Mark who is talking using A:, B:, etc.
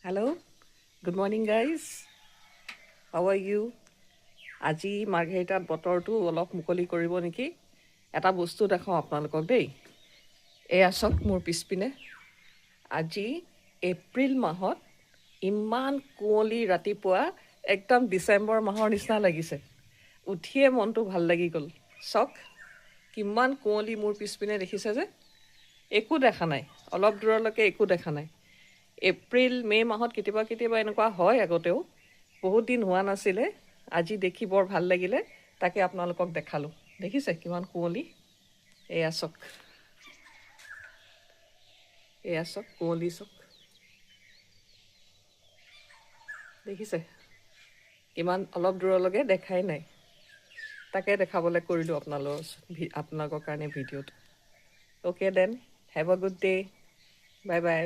A: Hello, good morning, guys. How are you? আজি মাৰ্ঘেৰিটাত বতৰটো অলপ মুকলি কৰিব নেকি এটা বস্তু দেখাওঁ আপোনালোকক দেই এয়া চাওক মোৰ পিছপিনে আজি এপ্ৰিল মাহত ইমান কুঁৱলী ৰাতিপুৱা একদম ডিচেম্বৰ মাহৰ নিচিনা লাগিছে উঠিয়ে মনটো ভাল লাগি গ'ল চাওক কিমান কুঁৱলী মোৰ পিছপিনে দেখিছে যে একো দেখা নাই অলপ দূৰলৈকে একো দেখা নাই এপ্ৰিল মে' মাহত কেতিয়াবা কেতিয়াবা এনেকুৱা হয় আগতেও বহুত দিন হোৱা নাছিলে আজি দেখি বৰ ভাল লাগিলে তাকে আপোনালোকক দেখালোঁ দেখিছে কিমান কুঁৱলী এয়া চাওক কুঁৱলী চাওক দেখিছে কিমান অলপ দূৰলৈকে দেখাই নাই তাকে দেখাবলৈ কৰিলোঁ আপোনালোকৰ কাৰণে ভিডিঅ'টো okay then have a good day' bye by